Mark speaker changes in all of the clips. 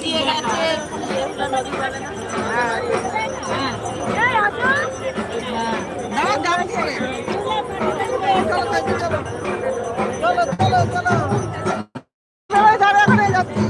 Speaker 1: দিয়ে গেছে নদী বলে না। চলো চলো চলো যাচ্ছি।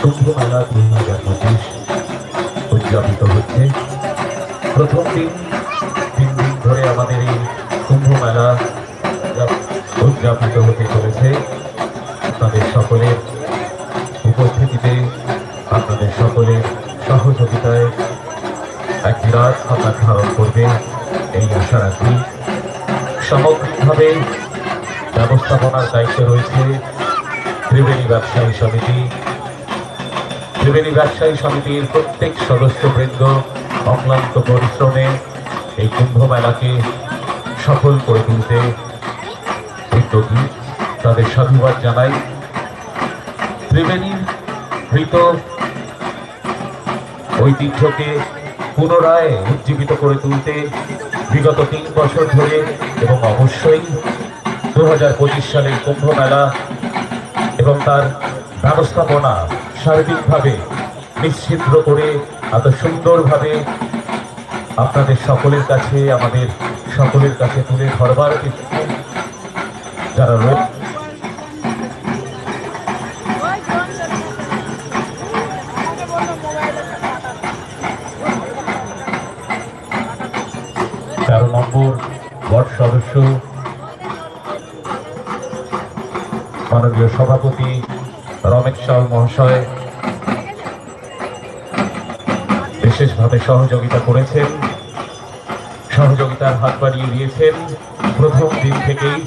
Speaker 2: কুম্ভমেলা 2025 উদযাপিত হচ্ছে। প্রথম দিন 3 দিন ধরে আমাদের এই কুম্ভমেলা উদযাপিত হতে চলেছে। আপনাদের সকলের উপস্থিতিতে, আপনাদের সকলের সহযোগিতায় এক বিরাট আকার ধারণ করবে এই আশা রাখি। সামগ্রিকভাবে ব্যবস্থাপনার দায়িত্বে রয়েছে ত্রিবেণী ব্যবসায়ী সমিতি। ত্রিবেণী ব্যবসায়ী সমিতির প্রত্যেক সদস্যবৃন্দ অক্লান্ত পরিশ্রমে এই কুম্ভ মেলাকে সফল করে তুলতে উদ্যোগী, তাদের সাধুবাদ জানাই। ত্রিবেণীর হৃত ঐতিহ্যকে পুনরায় উজ্জীবিত করে তুলতে বিগত 3 বছর ধরে এবং অবশ্যই 2025 সালের কুম্ভ মেলা এবং তার ব্যবস্থাপনা সার্বিকভাবে নিশ্চিদ্র করে এত সুন্দরভাবে আপনাদের সকলের কাছে, আমাদের সকলের কাছে তুলে ধরবার ক্ষেত্রে যারা রয়েছে, 13 নম্বর ওয়ার্ড সদস্য মাননীয় সভাপতি রমেশ সাউ মহাশয় বিশেষভাবে সহযোগিতা করেছেন, সহযোগিতার হাত বাড়িয়ে দিয়েছেন প্রথম দিন থেকেই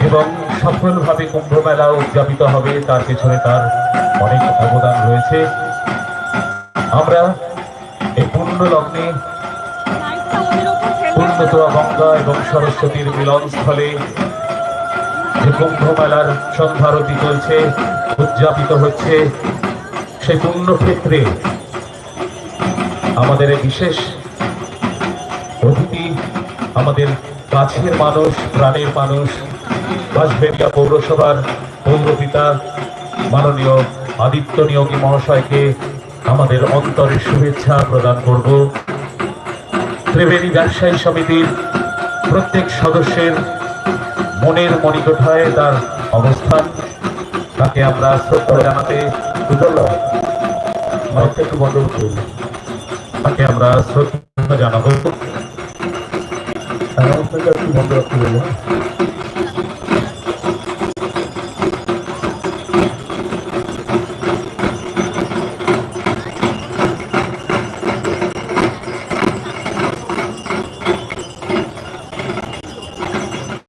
Speaker 2: এবং সফলভাবে কুম্ভ মেলা উদযাপিত হবে তার পেছনে তার অনেক অবদান রয়েছে। আমরা এই পূর্ণ লগ্নে পূর্ণতোয়া গঙ্গা এবং সরস্বতীর মিলনস্থলে যে কুম্ভ মেলার সন্ধ্যারতি চলছে, উদযাপিত হচ্ছে, সেই পুণ্যক্ষেত্রে আমাদের বিশেষ অতিথি, আমাদের কাছের মানুষ, প্রাণের মানুষ, বাঁশবেড়িয়া পৌরসভার পৌরপিতা মাননীয় আদিত্য নিয়োগী মহাশয়কে আমাদের অন্তরের শুভেচ্ছা প্রদান করব। ত্রিবেণী ব্যবসায়ী সমিতির প্রত্যেক সদস্যের মনের মণিকোঠায় তার অবস্থান, তাকে আমরা শ্রদ্ধা জানাতে একটু বন্ধ করব, তাকে আমরা শ্রদ্ধা জানাবো। বন্ধ রাখতে বলবো।